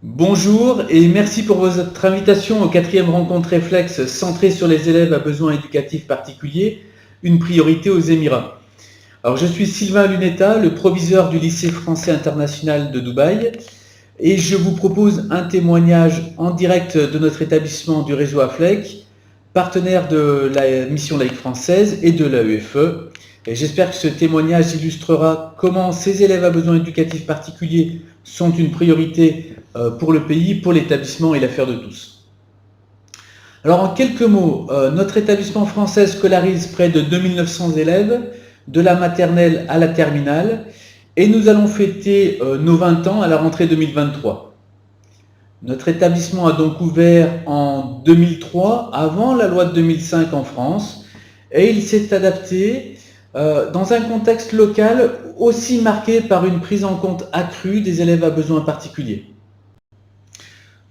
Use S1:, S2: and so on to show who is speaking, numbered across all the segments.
S1: Bonjour et merci pour votre invitation aux 4e rencontres réflexes centrées sur les élèves à besoins éducatifs particuliers, une priorité aux Émirats. Alors je suis Sylvain Lunetta, le proviseur du lycée français international de Dubaï et je vous propose un témoignage en direct de notre établissement du réseau AFLEC, partenaire de la mission laïque française et de l'AEFE. Et j'espère que ce témoignage illustrera comment ces élèves à besoins éducatifs particuliers sont une priorité pour le pays, pour l'établissement et l'affaire de tous. Alors en quelques mots, notre établissement français scolarise près de 2900 élèves, de la maternelle à la terminale, et nous allons fêter nos 20 ans à la rentrée 2023. Notre établissement a donc ouvert en 2003, avant la loi de 2005 en France, et il s'est adapté dans un contexte local aussi marqué par une prise en compte accrue des élèves à besoins particuliers.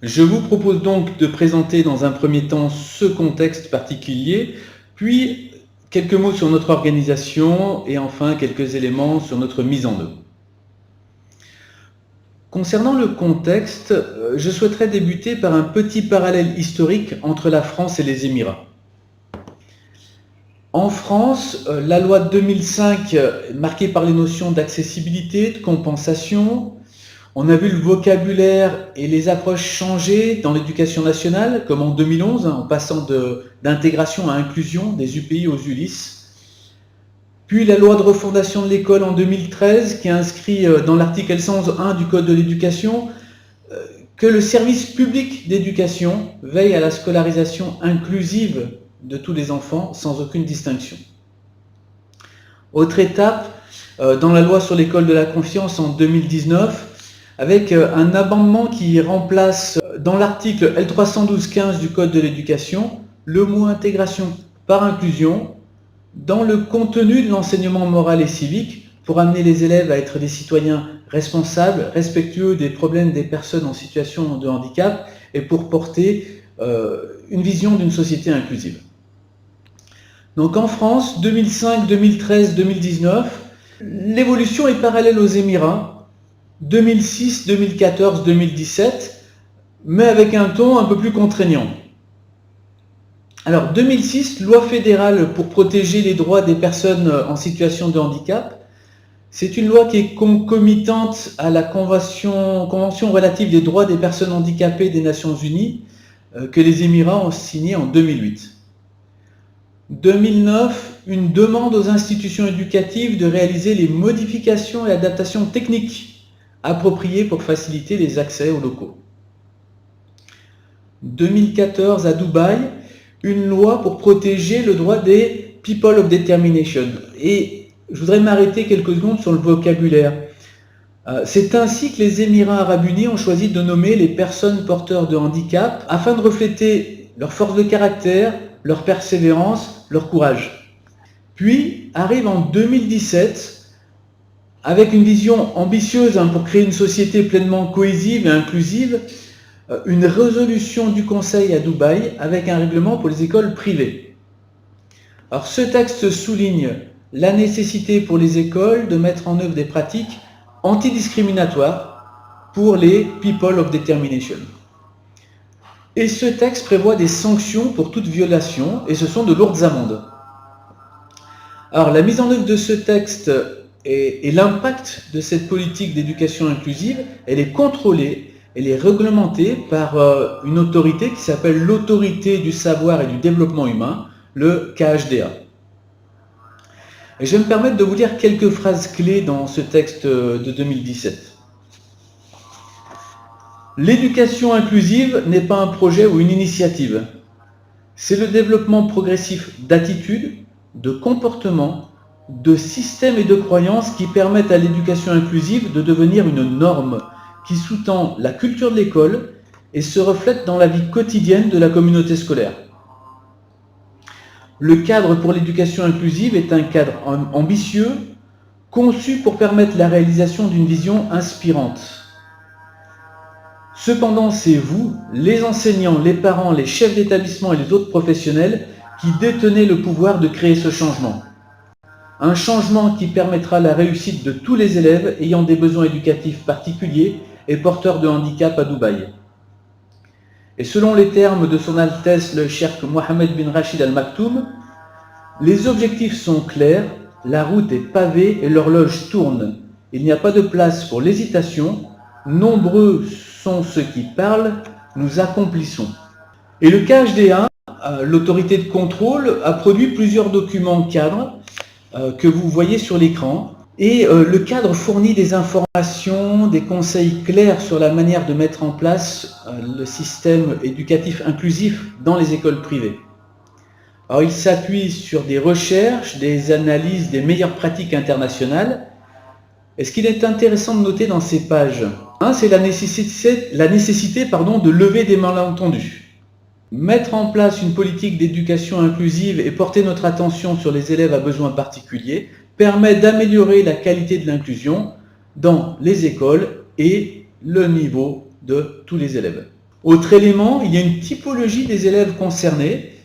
S1: Je vous propose donc de présenter dans un premier temps ce contexte particulier, puis quelques mots sur notre organisation et enfin quelques éléments sur notre mise en œuvre. Concernant le contexte, je souhaiterais débuter par un petit parallèle historique entre la France et les Émirats. En France, la loi de 2005, marquée par les notions d'accessibilité, de compensation, on a vu le vocabulaire et les approches changer dans l'éducation nationale, comme en 2011, en passant d'intégration à inclusion des UPI aux ULIS. Puis la loi de refondation de l'école en 2013, qui a inscrit dans l'article L111.1 du Code de l'éducation que le service public d'éducation veille à la scolarisation inclusive de tous les enfants sans aucune distinction. Autre étape, dans la loi sur l'école de la confiance en 2019, avec un amendement qui remplace dans l'article L312.15 du Code de l'éducation le mot intégration par inclusion dans le contenu de l'enseignement moral et civique pour amener les élèves à être des citoyens responsables, respectueux des problèmes des personnes en situation de handicap et pour porter une vision d'une société inclusive. Donc en France, 2005, 2013, 2019, l'évolution est parallèle aux Émirats, 2006, 2014, 2017, mais avec un ton un peu plus contraignant. Alors 2006, loi fédérale pour protéger les droits des personnes en situation de handicap. C'est une loi qui est concomitante à la convention relative des droits des personnes handicapées des Nations Unies que les Émirats ont signée en 2008. 2009, une demande aux institutions éducatives de réaliser les modifications et adaptations techniques appropriées pour faciliter les accès aux locaux. 2014, à Dubaï, une loi pour protéger le droit des People of Determination. Et je voudrais m'arrêter quelques secondes sur le vocabulaire. C'est ainsi que les Émirats arabes unis ont choisi de nommer les personnes porteurs de handicap afin de refléter leur force de caractère, leur persévérance, leur courage. Puis arrive en 2017, avec une vision ambitieuse pour créer une société pleinement cohésive et inclusive, une résolution du Conseil à Dubaï avec un règlement pour les écoles privées. Alors ce texte souligne la nécessité pour les écoles de mettre en œuvre des pratiques antidiscriminatoires pour les People of Determination. Et ce texte prévoit des sanctions pour toute violation, et ce sont de lourdes amendes. Alors la mise en œuvre de ce texte et l'impact de cette politique d'éducation inclusive, elle est contrôlée, elle est réglementée par une autorité qui s'appelle l'Autorité du savoir et du développement humain, le KHDA. Et je vais me permettre de vous lire quelques phrases clés dans ce texte de 2017. L'éducation inclusive n'est pas un projet ou une initiative. C'est le développement progressif d'attitudes, de comportements, de systèmes et de croyances qui permettent à l'éducation inclusive de devenir une norme qui sous-tend la culture de l'école et se reflète dans la vie quotidienne de la communauté scolaire. Le cadre pour l'éducation inclusive est un cadre ambitieux, conçu pour permettre la réalisation d'une vision inspirante. Cependant, c'est vous, les enseignants, les parents, les chefs d'établissement et les autres professionnels qui détenez le pouvoir de créer ce changement. Un changement qui permettra la réussite de tous les élèves ayant des besoins éducatifs particuliers et porteur de handicap à Dubaï. Et selon les termes de son Altesse le Cheikh Mohammed bin Rachid Al Maktoum, les objectifs sont clairs, la route est pavée et l'horloge tourne. Il n'y a pas de place pour l'hésitation, nombreux sont ceux qui parlent, nous accomplissons. Et le KHDA, l'autorité de contrôle, a produit plusieurs documents cadres que vous voyez sur l'écran. Et le cadre fournit des informations, des conseils clairs sur la manière de mettre en place le système éducatif inclusif dans les écoles privées. Alors, il s'appuie sur des recherches, des analyses des meilleures pratiques internationales. Et ce qu'il est intéressant de noter dans ces pages, c'est la nécessité de lever des malentendus. Mettre en place une politique d'éducation inclusive et porter notre attention sur les élèves à besoins particuliers permet d'améliorer la qualité de l'inclusion dans les écoles et le niveau de tous les élèves. Autre élément, il y a une typologie des élèves concernés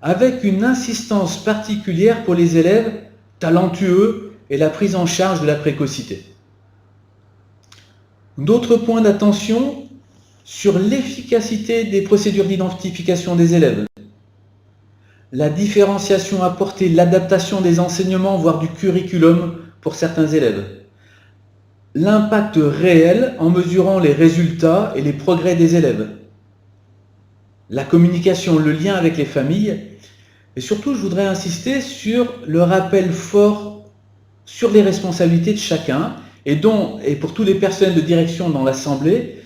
S1: avec une insistance particulière pour les élèves talentueux et la prise en charge de la précocité. D'autres points d'attention sur l'efficacité des procédures d'identification des élèves, la différenciation apportée, l'adaptation des enseignements, voire du curriculum pour certains élèves, l'impact réel en mesurant les résultats et les progrès des élèves, la communication, le lien avec les familles, et surtout je voudrais insister sur le rappel fort sur les responsabilités de chacun, et pour tous les personnels de direction dans l'Assemblée,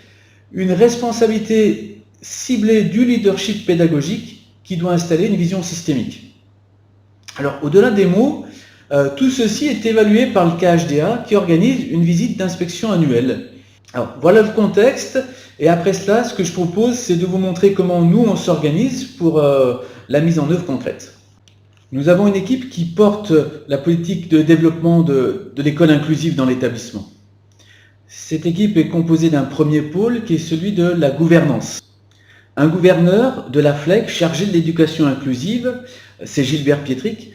S1: une responsabilité ciblée du leadership pédagogique qui doit installer une vision systémique. Alors, au-delà des mots, tout ceci est évalué par le KHDA qui organise une visite d'inspection annuelle. Alors, voilà le contexte, et après cela, ce que je propose, c'est de vous montrer comment nous, on s'organise pour la mise en œuvre concrète. Nous avons une équipe qui porte la politique de développement de l'école inclusive dans l'établissement. Cette équipe est composée d'un premier pôle qui est celui de la gouvernance. Un gouverneur de la FLEC chargé de l'éducation inclusive, c'est Gilbert Pietric,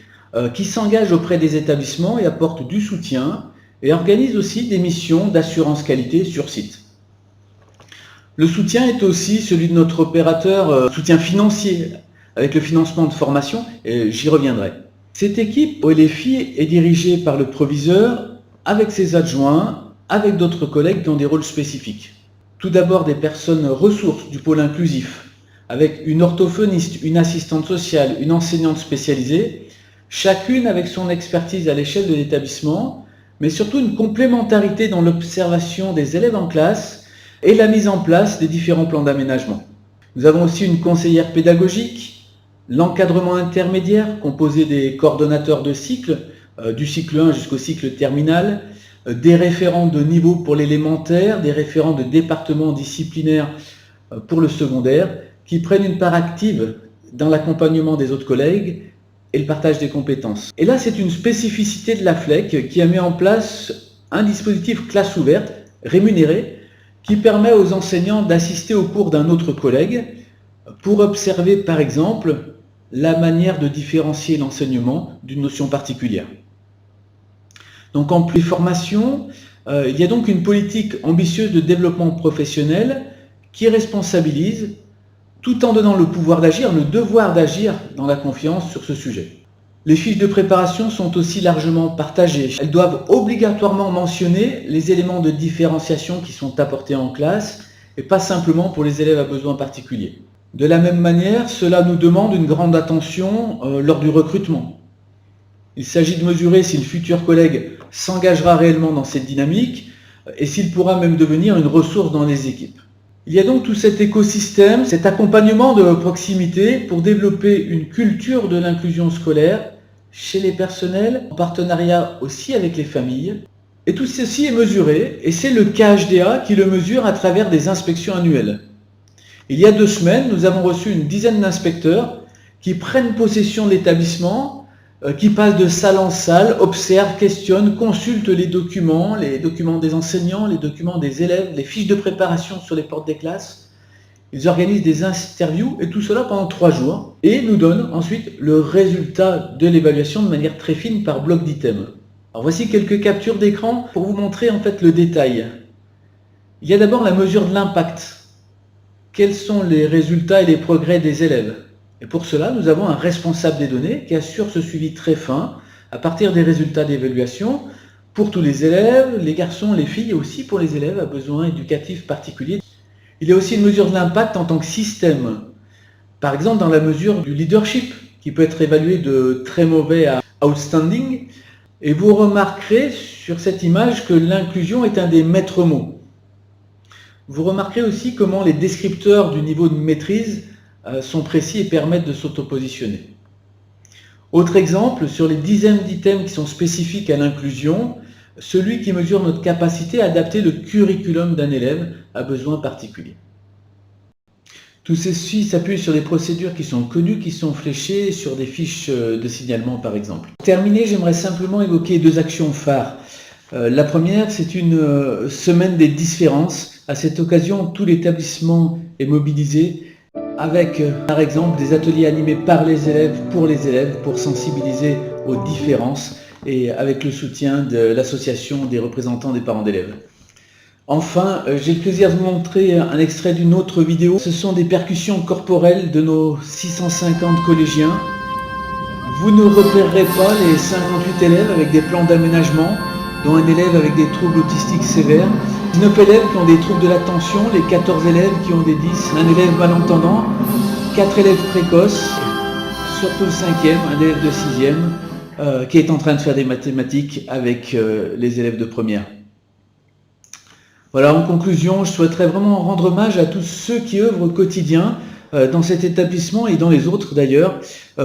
S1: qui s'engage auprès des établissements et apporte du soutien et organise aussi des missions d'assurance qualité sur site. Le soutien est aussi celui de notre opérateur, soutien financier, avec le financement de formation, et j'y reviendrai. Cette équipe OLFI est dirigée par le proviseur, avec ses adjoints, avec d'autres collègues qui ont des rôles spécifiques. Tout d'abord des personnes ressources du pôle inclusif, avec une orthophoniste, une assistante sociale, une enseignante spécialisée, chacune avec son expertise à l'échelle de l'établissement, mais surtout une complémentarité dans l'observation des élèves en classe et la mise en place des différents plans d'aménagement. Nous avons aussi une conseillère pédagogique, l'encadrement intermédiaire composé des coordonnateurs de cycle, du cycle 1 jusqu'au cycle terminal, des référents de niveau pour l'élémentaire, des référents de département disciplinaire pour le secondaire, qui prennent une part active dans l'accompagnement des autres collègues et le partage des compétences. Et là, c'est une spécificité de la FLEC qui a mis en place un dispositif classe ouverte, rémunéré, qui permet aux enseignants d'assister au cours d'un autre collègue pour observer, par exemple, la manière de différencier l'enseignement d'une notion particulière. Donc en plus de formation, il y a donc une politique ambitieuse de développement professionnel qui responsabilise tout en donnant le pouvoir d'agir, le devoir d'agir dans la confiance sur ce sujet. Les fiches de préparation sont aussi largement partagées. Elles doivent obligatoirement mentionner les éléments de différenciation qui sont apportés en classe et pas simplement pour les élèves à besoins particuliers. De la même manière, cela nous demande une grande attention lors du recrutement. Il s'agit de mesurer si le futur collègue s'engagera réellement dans cette dynamique et s'il pourra même devenir une ressource dans les équipes. Il y a donc tout cet écosystème, cet accompagnement de proximité pour développer une culture de l'inclusion scolaire chez les personnels, en partenariat aussi avec les familles. Et tout ceci est mesuré et c'est le KHDA qui le mesure à travers des inspections annuelles. Il y a 2 semaines, nous avons reçu une dizaine d'inspecteurs qui prennent possession de l'établissement, qui passent de salle en salle, observent, questionnent, consultent les documents des enseignants, les documents des élèves, les fiches de préparation sur les portes des classes. Ils organisent des interviews et tout cela pendant 3 jours et nous donnent ensuite le résultat de l'évaluation de manière très fine par bloc d'items. Alors voici quelques captures d'écran pour vous montrer en fait le détail. Il y a d'abord la mesure de l'impact. Quels sont les résultats et les progrès des élèves? Et pour cela, nous avons un responsable des données qui assure ce suivi très fin à partir des résultats d'évaluation pour tous les élèves, les garçons, les filles, et aussi pour les élèves à besoins éducatifs particuliers. Il y a aussi une mesure de l'impact en tant que système. Par exemple, dans la mesure du leadership, qui peut être évalué de très mauvais à outstanding. Et vous remarquerez sur cette image que l'inclusion est un des maîtres mots. Vous remarquerez aussi comment les descripteurs du niveau de maîtrise sont précis et permettent de s'auto-positionner. Autre exemple, sur les dizaines d'items qui sont spécifiques à l'inclusion, celui qui mesure notre capacité à adapter le curriculum d'un élève à besoins particuliers. Tout ceci s'appuie sur des procédures qui sont connues, qui sont fléchées sur des fiches de signalement par exemple. Pour terminer, j'aimerais simplement évoquer 2 actions phares. La première, c'est une semaine des différences. À cette occasion, tout l'établissement est mobilisé avec, par exemple, des ateliers animés par les élèves, pour sensibiliser aux différences et avec le soutien de l'association des représentants des parents d'élèves. Enfin, j'ai le plaisir de vous montrer un extrait d'une autre vidéo. Ce sont des percussions corporelles de nos 650 collégiens. Vous ne repérerez pas les 58 élèves avec des plans d'aménagement, dont un élève avec des troubles autistiques sévères, 19 élèves qui ont des troubles de l'attention, les 14 élèves qui ont des 10, un élève malentendant, 4 élèves précoces, surtout le 5e, un élève de 6e, qui est en train de faire des mathématiques avec les élèves de première. Voilà, en conclusion, je souhaiterais vraiment rendre hommage à tous ceux qui œuvrent au quotidien dans cet établissement et dans les autres d'ailleurs,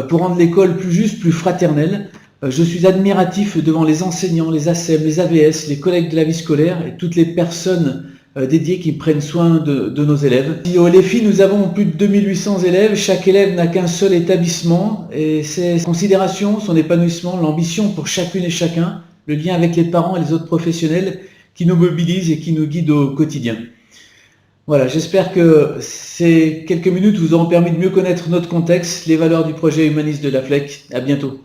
S1: pour rendre l'école plus juste, plus fraternelle. Je suis admiratif devant les enseignants, les ASEM, les AVS, les collègues de la vie scolaire et toutes les personnes dédiées qui prennent soin de nos élèves. Au LEFI, nous avons plus de 2800 élèves. Chaque élève n'a qu'un seul établissement et ses considérations, son épanouissement, l'ambition pour chacune et chacun, le lien avec les parents et les autres professionnels qui nous mobilisent et qui nous guident au quotidien. Voilà, j'espère que ces quelques minutes vous auront permis de mieux connaître notre contexte, les valeurs du projet humaniste de la FLEC. À bientôt.